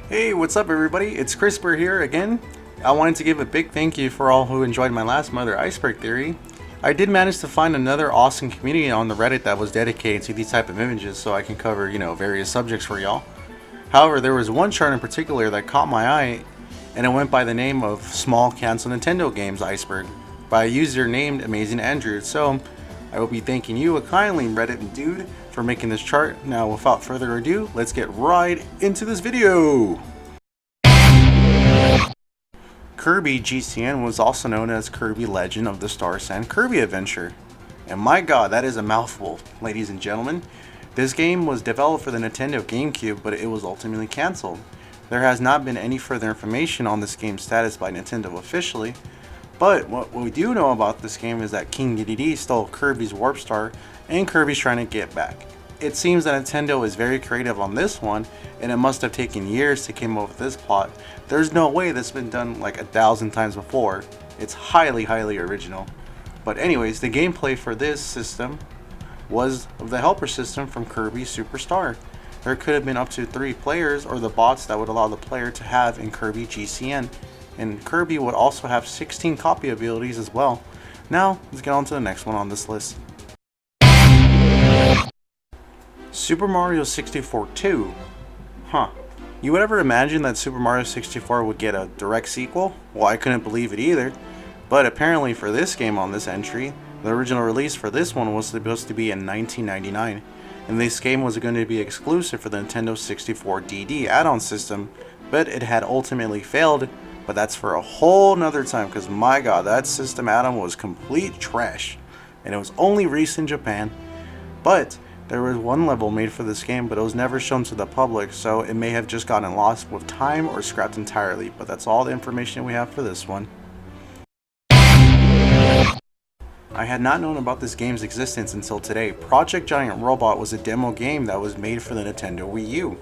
Hey, what's up everybody? It's CRISPR here again. I wanted to give a big thank you for all who enjoyed my last Mother Iceberg theory. I did manage to find another awesome community on the Reddit that was dedicated to these type of images so I can cover, various subjects for y'all. However, there was one chart in particular that caught my eye and it went by the name of Small Cancel Nintendo Games Iceberg by a user named Amazing Andrew. So I will be thanking you kindly, Reddit dude, for making this chart. Now without further ado, let's get right into this video. Kirby GCN was also known as Kirby Legend of the Star Sand Kirby Adventure. And my god, that is a mouthful, ladies and gentlemen. This game was developed for the Nintendo GameCube, but it was ultimately cancelled. There has not been any further information on this game's status by Nintendo officially, but what we do know about this game is that King Dedede stole Kirby's Warp Star and Kirby's trying to get back. It seems that Nintendo is very creative on this one, and it must have taken years to come up with this plot. There's no way this has been done like 1,000 times before. It's highly original. But anyways, the gameplay for this system was the helper system from Kirby Superstar. There could have been up to 3 players or the bots that would allow the player to have in Kirby GCN. And Kirby would also have 16 copy abilities as well. Now, let's get on to the next one on this list. Super Mario 64 2. You would ever imagine that Super Mario 64 would get a direct sequel? Well, I couldn't believe it either. But apparently for this game on this entry, the original release for this one was supposed to be in 1999. And this game was going to be exclusive for the Nintendo 64 DD add-on system, but it had ultimately failed. But that's for a whole nother time, because my god, that system add-on was complete trash. And it was only released in Japan. But there was one level made for this game, but it was never shown to the public, so it may have just gotten lost with time or scrapped entirely. But that's all the information we have for this one. I had not known about this game's existence until today. Project Giant Robot was a demo game that was made for the Nintendo Wii U.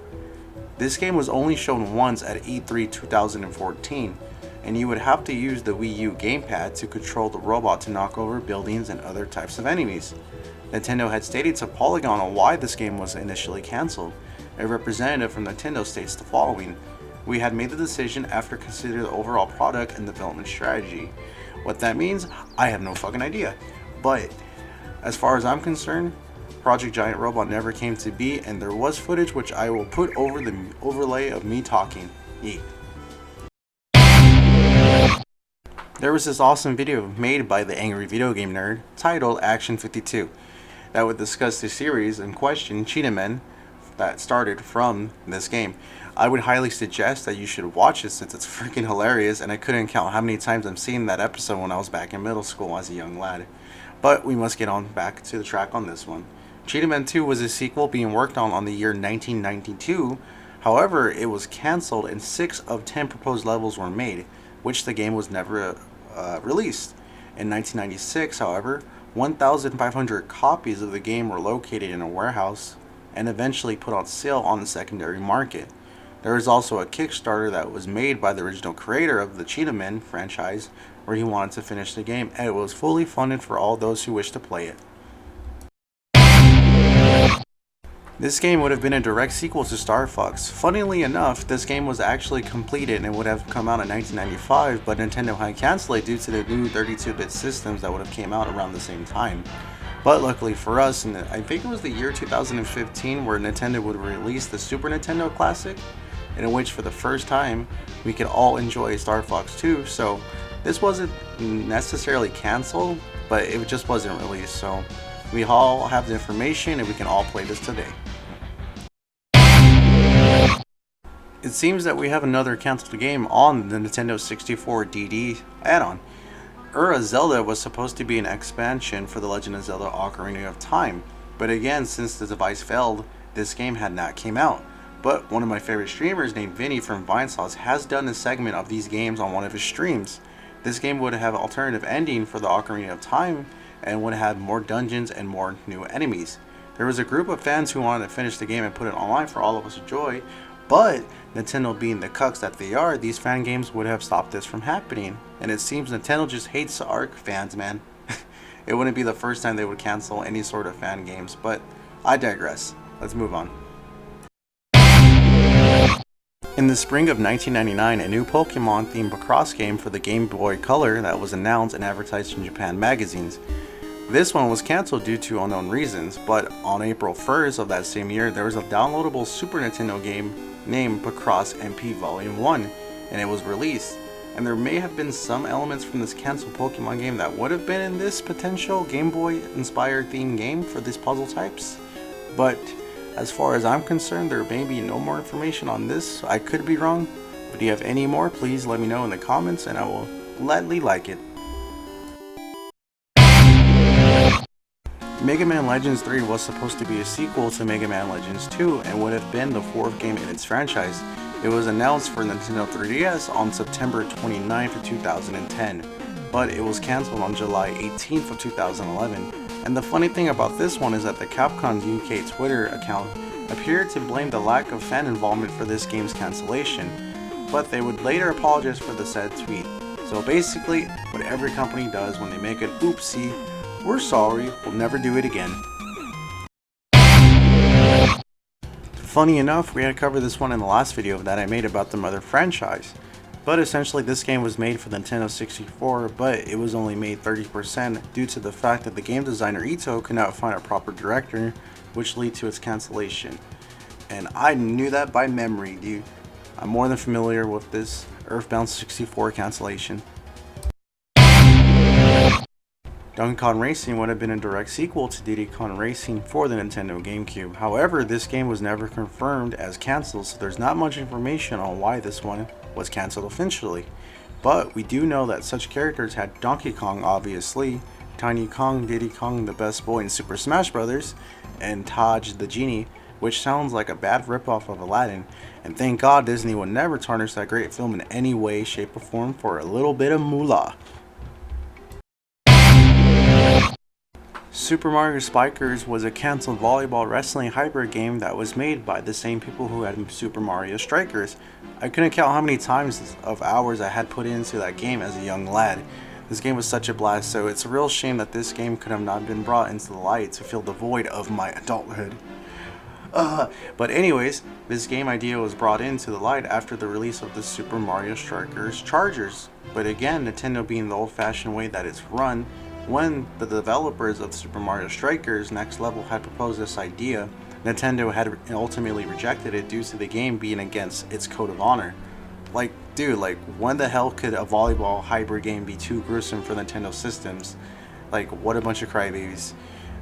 This game was only shown once at E3 2014, and you would have to use the Wii U gamepad to control the robot to knock over buildings and other types of enemies. Nintendo had stated to Polygon on why this game was initially cancelled. A representative from Nintendo states the following: "We had made the decision after considering the overall product and development strategy." What that means, I have no fucking idea. But as far as I'm concerned, Project Giant Robot never came to be, and there was footage which I will put over the overlay of me talking. Yeet. There was this awesome video made by the Angry Video Game Nerd titled Action 52 that would discuss the series in question, Cheetah Man, that started from this game. I would highly suggest that you should watch it since it's freaking hilarious, and I couldn't count how many times I've seen that episode when I was back in middle school as a young lad. But we must get on back to the track on this one. Cheetah Man 2 was a sequel being worked on the year 1992. However, it was cancelled and 6 of 10 proposed levels were made, which the game was never released. In 1996, however, 1,500 copies of the game were located in a warehouse and eventually put on sale on the secondary market. There was also a Kickstarter that was made by the original creator of the Cheetah Man franchise, where he wanted to finish the game, and it was fully funded for all those who wished to play it. This game would have been a direct sequel to Star Fox. Funnily enough, this game was actually completed and would have come out in 1995, but Nintendo had canceled it due to the new 32-bit systems that would have came out around the same time. But luckily for us, I think it was the year 2015 where Nintendo would release the Super Nintendo Classic, in which for the first time we could all enjoy Star Fox 2. So this wasn't necessarily canceled, but it just wasn't released. So we all have the information and we can all play this today. It seems that we have another cancelled game on the Nintendo 64 DD add-on. Zelda was supposed to be an expansion for The Legend of Zelda: Ocarina of Time, but again, since the device failed, this game had not came out. But one of my favorite streamers named Vinny from Vinesauce has done a segment of these games on one of his streams. This game would have an alternative ending for the Ocarina of Time and would have more dungeons and more new enemies. There was a group of fans who wanted to finish the game and put it online for all of us to enjoy, but Nintendo being the cucks that they are, these fan games would have stopped this from happening. And it seems Nintendo just hates the ARC fans, man. It wouldn't be the first time they would cancel any sort of fan games, but I digress. Let's move on. In the spring of 1999, a new Pokemon-themed Lacrosse game for the Game Boy Color that was announced and advertised in Japan magazines. This one was cancelled due to unknown reasons, but on April 1st of that same year, there was a downloadable Super Nintendo game named Lacrosse MP Volume 1, and it was released. And there may have been some elements from this cancelled Pokemon game that would have been in this potential Game Boy inspired themed game for these puzzle types. But as far as I'm concerned, there may be no more information on this. I could be wrong, but if you have any more, please let me know in the comments and I will gladly like it. Mega Man Legends 3 was supposed to be a sequel to Mega Man Legends 2 and would have been the fourth game in its franchise. It was announced for Nintendo 3DS on September 29th of 2010, but it was cancelled on July 18th of 2011. And the funny thing about this one is that the Capcom's UK Twitter account appeared to blame the lack of fan involvement for this game's cancellation, but they would later apologize for the said tweet. So basically, what every company does when they make an oopsie, we're sorry, we'll never do it again. Funny enough, we had covered this one in the last video that I made about the Mother franchise. But essentially this game was made for the Nintendo 64, but it was only made 30% due to the fact that the game designer Ito could not find a proper director, which led to its cancellation. And I knew that by memory, dude. I'm more than familiar with this Earthbound 64 cancellation. Duncan Racing would have been a direct sequel to Diddy Kong Racing for the Nintendo GameCube. However, this game was never confirmed as cancelled, so there's not much information on why this one was cancelled officially. But we do know that such characters had Donkey Kong, obviously, Tiny Kong, Diddy Kong, the best boy in Super Smash Bros., and Taj the Genie, which sounds like a bad ripoff of Aladdin. And thank God Disney would never tarnish that great film in any way, shape, or form for a little bit of moolah. Super Mario Strikers was a cancelled volleyball wrestling hybrid game that was made by the same people who had Super Mario Strikers. I couldn't count how many times of hours I had put into that game as a young lad. This game was such a blast, so it's a real shame that this game could have not been brought into the light to fill the void of my adulthood. But anyways, this game idea was brought into the light after the release of the Super Mario Strikers Chargers. But again, Nintendo being the old-fashioned way that it's run, when the developers of Super Mario Strikers Next Level had proposed this idea, Nintendo had ultimately rejected it due to the game being against its code of honor. Like, dude, like, when the hell could a volleyball hybrid game be too gruesome for Nintendo systems? Like, what a bunch of crybabies.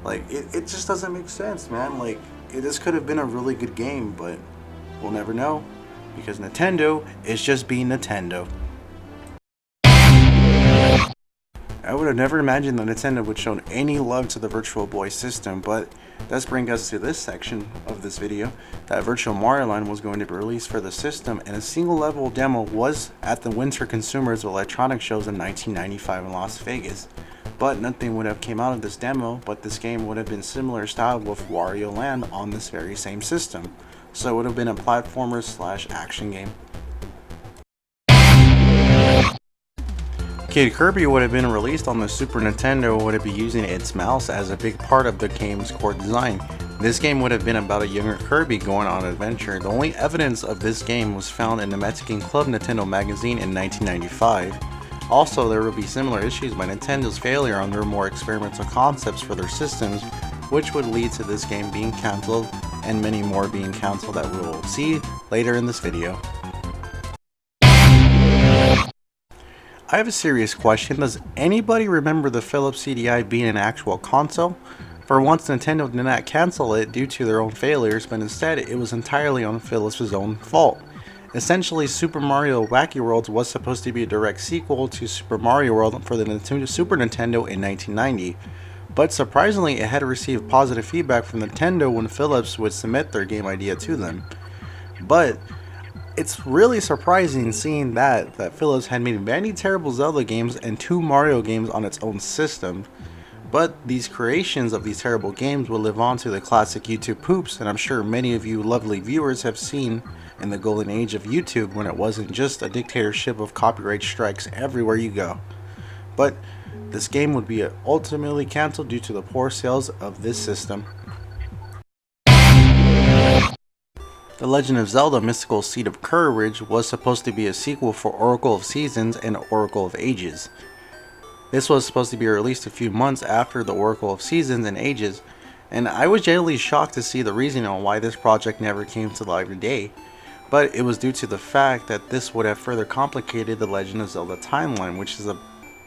Like, it just doesn't make sense, man. Like, this could have been a really good game, but we'll never know, because Nintendo is just being Nintendo. I would have never imagined that Nintendo would show any love to the Virtual Boy system, but does bring us to this section of this video, that Virtual Mario Land was going to be released for the system, and a single level demo was at the Winter Consumers Electronics shows in 1995 in Las Vegas. But nothing would have came out of this demo, but this game would have been similar style with Wario Land on this very same system. So it would have been a platformer / action game. Kid Kirby would have been released on the Super Nintendo, would have been using its mouse as a big part of the game's core design. This game would have been about a younger Kirby going on an adventure. The only evidence of this game was found in the Mexican Club Nintendo magazine in 1995. Also, there would be similar issues by Nintendo's failure on their more experimental concepts for their systems, which would lead to this game being cancelled and many more being cancelled that we will see later in this video. I have a serious question. Does anybody remember the Philips CDI being an actual console? For once, Nintendo did not cancel it due to their own failures, but instead it was entirely on Philips' own fault. Essentially, Super Mario Wacky Worlds was supposed to be a direct sequel to Super Mario World for the Super Nintendo in 1990, but surprisingly it had received positive feedback from Nintendo when Philips would submit their game idea to them. But it's really surprising seeing that Philips had made many terrible Zelda games and 2 Mario games on its own system. But these creations of these terrible games will live on to the classic YouTube poops, and I'm sure many of you lovely viewers have seen in the golden age of YouTube when it wasn't just a dictatorship of copyright strikes everywhere you go. But this game would be ultimately cancelled due to the poor sales of this system. The The Legend of Zelda Mystical Seed of Courage was supposed to be a sequel for Oracle of Seasons and Oracle of Ages. This was supposed to be released a few months after the Oracle of Seasons and Ages, and I was genuinely shocked to see the reasoning on why this project never came to light today. But it was due to the fact that this would have further complicated the Legend of Zelda timeline, which is a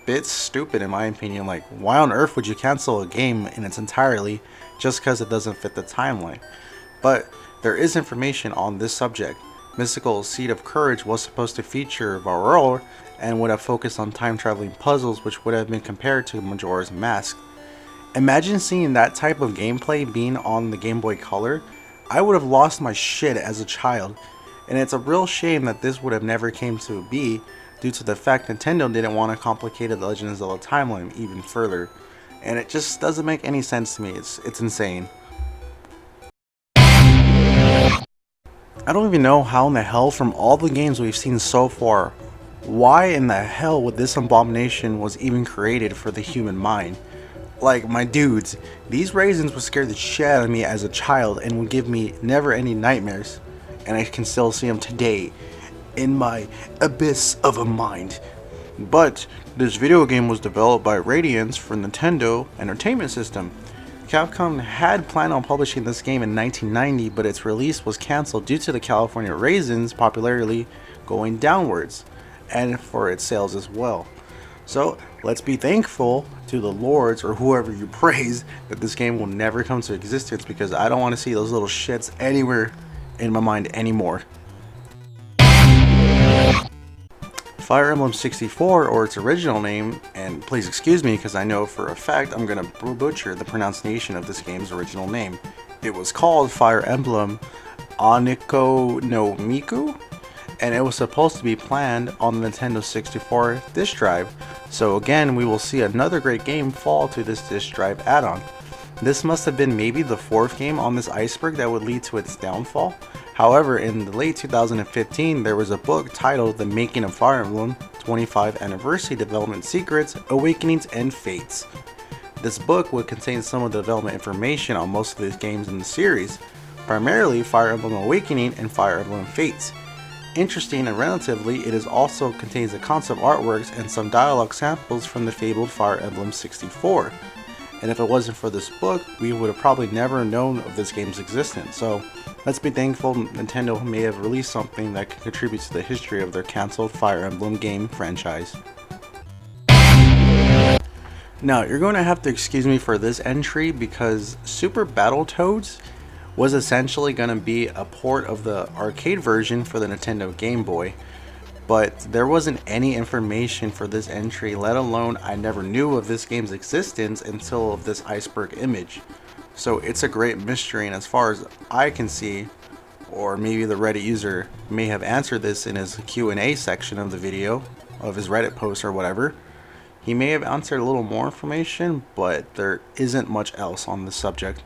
bit stupid in my opinion. Like, why on earth would you cancel a game in its entirety just because it doesn't fit the timeline? But there is information on this subject. Mystical Seed of Courage was supposed to feature Varroa and would have focused on time traveling puzzles, which would have been compared to Majora's Mask. Imagine seeing that type of gameplay being on the Game Boy Color. I would have lost my shit as a child, and it's a real shame that this would have never came to be due to the fact Nintendo didn't want to complicate the Legend of Zelda timeline even further, and it just doesn't make any sense to me. It's insane. I don't even know how in the hell, from all the games we've seen so far, why in the hell would this abomination was even created for the human mind? Like, my dudes, these raisins would scare the shit out of me as a child and would give me never-ending nightmares, and I can still see them today in my abyss of a mind. But this video game was developed by Raisins for Nintendo Entertainment System. Capcom had planned on publishing this game in 1990, but its release was cancelled due to the California Raisins' popularity going downwards, and for its sales as well. So let's be thankful to the lords, or whoever you praise, that this game will never come to existence, because I don't want to see those little shits anywhere in my mind anymore. Fire Emblem 64, or its original name, and please excuse me because I know for a fact I'm gonna butcher the pronunciation of this game's original name. It was called Fire Emblem Oniko no Miku, and it was supposed to be planned on the Nintendo 64 disk drive. So again, we will see another great game fall to this disk drive add-on. This must have been maybe the fourth game on this Iceberg that would lead to its downfall. However, in the late 2015, there was a book titled The Making of Fire Emblem 25th Anniversary Development Secrets, Awakenings, and Fates. This book would contain some of the development information on most of these games in the series, primarily Fire Emblem Awakening and Fire Emblem Fates. Interesting and relatively, it is also contains the concept artworks and some dialogue samples from the fabled Fire Emblem 64. And if it wasn't for this book, we would have probably never known of this game's existence. So let's be thankful Nintendo may have released something that can contribute to the history of their cancelled Fire Emblem game franchise. Now, you're going to have to excuse me for this entry because Super Battletoads was essentially going to be a port of the arcade version for the Nintendo Game Boy. But there wasn't any information for this entry, let alone I never knew of this game's existence until of this Iceberg image. So it's a great mystery, and as far as I can see, or maybe the Reddit user may have answered this in his Q&A section of the video, of his Reddit post or whatever, he may have answered a little more information, but there isn't much else on this subject.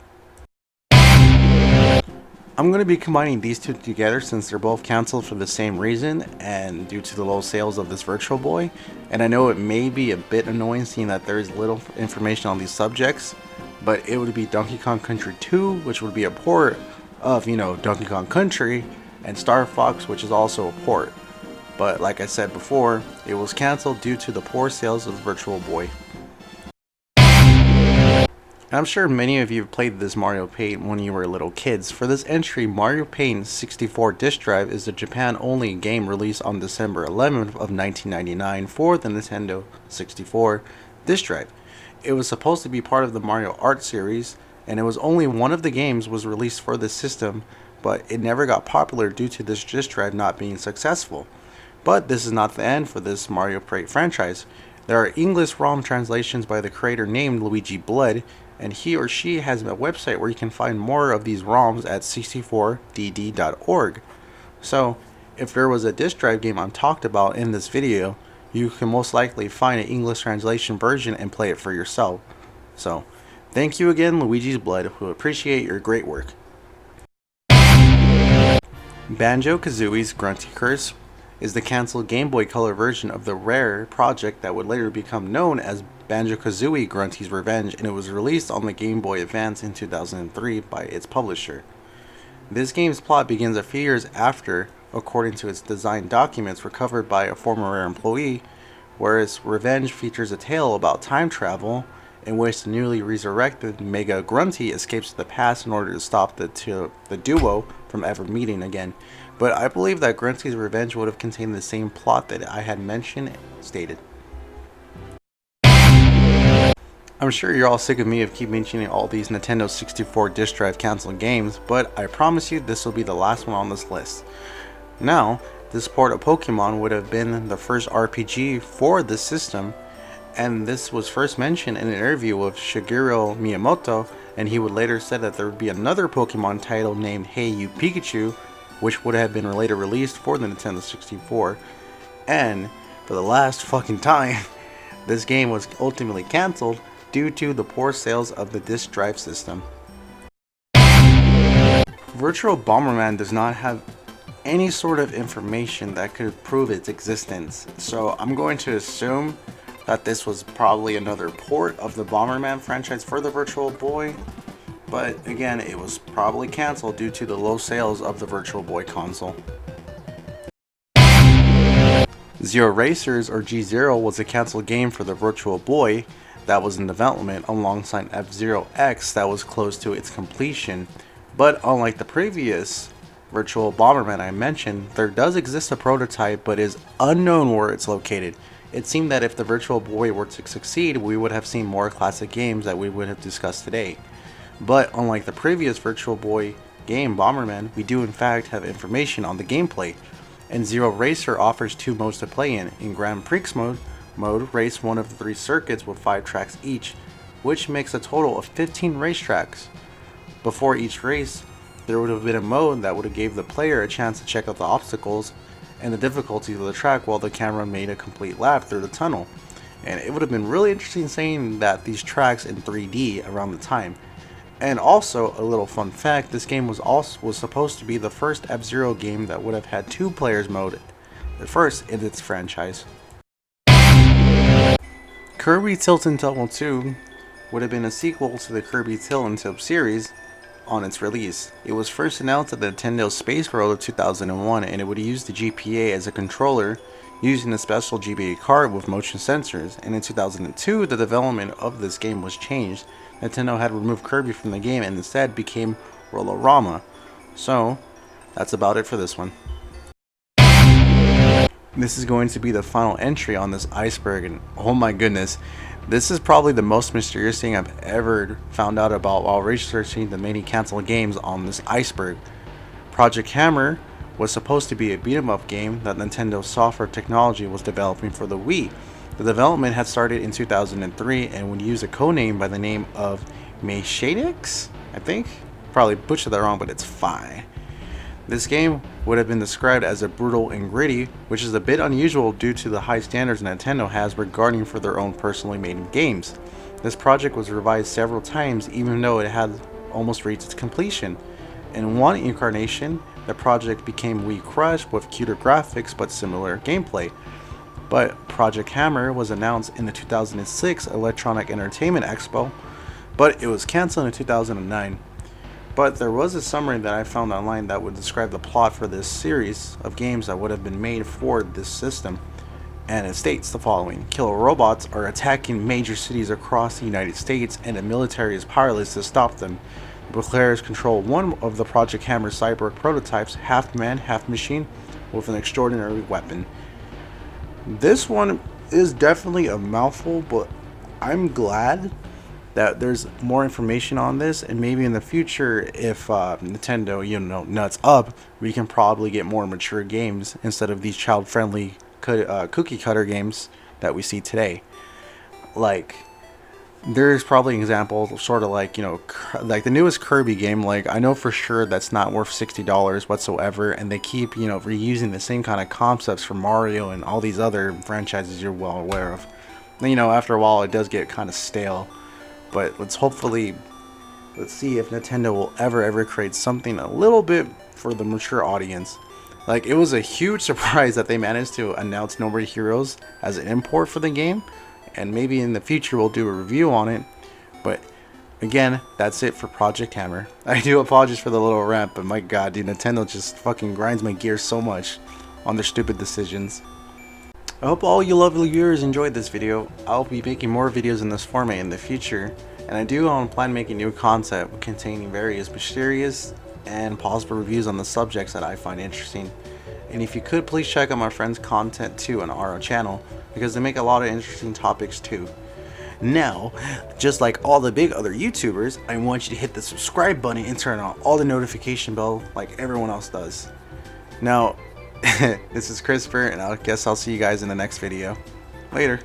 I'm going to be combining these two together since they're both cancelled for the same reason and due to the low sales of this Virtual Boy. And I know it may be a bit annoying seeing that there is little information on these subjects, but it would be Donkey Kong Country 2, which would be a port of, Donkey Kong Country, and Star Fox, which is also a port. But like I said before, it was cancelled due to the poor sales of the Virtual Boy. I'm sure many of you have played this Mario Paint when you were little kids. For this entry, Mario Paint 64 disk drive is the Japan-only game released on December 11th of 1999 for the Nintendo 64 disk drive. It was supposed to be part of the Mario Art series, and it was only one of the games was released for this system, but it never got popular due to this disk drive not being successful. But this is not the end for this Mario Paint franchise. There are English ROM translations by the creator named Luigi Blood, and he or she has a website where you can find more of these ROMs at 64dd.org. So, if there was a disk drive game I'm talked about in this video, you can most likely find an English translation version and play it for yourself. So, thank you again, Luigi's Blood, who appreciate your great work. BanjoKazooie's Grunty Curse is the cancelled Game Boy Color version of the Rare project that would later become known as BanjoKazooie Grunty's Revenge, and it was released on the Game Boy Advance in 2003 by its publisher. This game's plot begins a few years after, according to its design documents recovered by a former Rare employee, whereas Revenge features a tale about time travel in which the newly resurrected Mega Grunty escapes to the past in order to stop the duo from ever meeting again. But I believe that Grunty's Revenge would have contained the same plot that I had mentioned stated. I'm sure you're all sick of me of keep mentioning all these Nintendo 64 disk drive canceled games, but I promise you this will be the last one on this list. Now, this port of Pokemon would have been the first RPG for this system, and this was first mentioned in an interview with Shigeru Miyamoto, and he would later say that there would be another Pokemon title named Hey You Pikachu, which would have been later released for the Nintendo 64, and for the last fucking time, this game was ultimately cancelled due to the poor sales of the disk drive system. Virtual Bomberman does not have any sort of information that could prove its existence, so I'm going to assume that this was probably another port of the Bomberman franchise for the Virtual Boy, but again, it was probably cancelled due to the low sales of the Virtual Boy console. Zero Racers, or G0, was a cancelled game for the Virtual Boy that was in development alongside F-Zero X that was close to its completion, but unlike the previous Virtual Bomberman I mentioned, there does exist a prototype but is unknown where it's located. It seemed that if the Virtual Boy were to succeed, we would have seen more classic games that we would have discussed today. But unlike the previous Virtual Boy game, Bomberman, we do in fact have information on the gameplay, and Zero Racer offers two modes to play in Grand Prix mode, race one of the 3 circuits with 5 tracks each, which makes a total of 15 racetracks. Before each race, there would have been a mode that would have gave the player a chance to check out the obstacles and the difficulties of the track while the camera made a complete lap through the tunnel. And it would have been really interesting seeing that these tracks in 3D around the time. And also, a little fun fact, this game was supposed to be the first F-Zero game that would have had 2 players mode, the first in its franchise. Kirby Tilton Tumble 2 would have been a sequel to the Kirby Tilton Tip series on its release. It was first announced at the Nintendo Space World of 2001, and it would use the GPA as a controller using a special GBA card with motion sensors, and in 2002 the development of this game was changed. Nintendo had removed Kirby from the game and instead became Rollorama. So that's about it for this one. This is going to be the final entry on this Iceberg, and oh my goodness, this is probably the most mysterious thing I've ever found out about while researching the many canceled games on this Iceberg. Project Hammer was supposed to be a beat-em-up game that Nintendo Software Technology was developing for the Wii. The development had started in 2003 and would use a codename by the name of Mayshadix, I think? Probably butchered that wrong, but it's fine. This game would have been described as a brutal and gritty, which is a bit unusual due to the high standards Nintendo has regarding for their own personally made games. This project was revised several times even though it had almost reached its completion. In one incarnation, the project became Wii Crush with cuter graphics but similar gameplay. But Project Hammer was announced in the 2006 Electronic Entertainment Expo, but it was cancelled in 2009. But there was a summary that I found online that would describe the plot for this series of games that would have been made for this system, and it states the following: killer robots are attacking major cities across the United States and the military is powerless to stop them. The players control one of the Project Hammer cyborg prototypes, half man, half machine, with an extraordinary weapon. This one is definitely a mouthful, but I'm glad that there's more information on this, and maybe in the future, if Nintendo, nuts up, we can probably get more mature games instead of these child-friendly cookie cutter games that we see today. Like, there's probably an example, sort of like, like the newest Kirby game. Like, I know for sure that's not worth $60 whatsoever, and they keep, reusing the same kind of concepts for Mario and all these other franchises you're well aware of. And, after a while, it does get kind of stale. But let's see if Nintendo will ever create something a little bit for the mature audience. Like, it was a huge surprise that they managed to announce No More Heroes as an import for the game, and maybe in the future we'll do a review on it. But Again, that's it for Project Hammer. I do apologize for the little rant, but my god, dude, Nintendo just fucking grinds my gears so much on their stupid decisions. I hope all you lovely viewers enjoyed this video. I'll be making more videos in this format in the future, and I do plan making new content containing various mysterious and possible reviews on the subjects that I find interesting. And if you could, please check out my friends' content too on our channel, because they make a lot of interesting topics too. Now, just like all the big other YouTubers, I want you to hit the subscribe button and turn on all the notification bell like everyone else does. Now, this is Christopher, and I guess I'll see you guys in the next video. Later.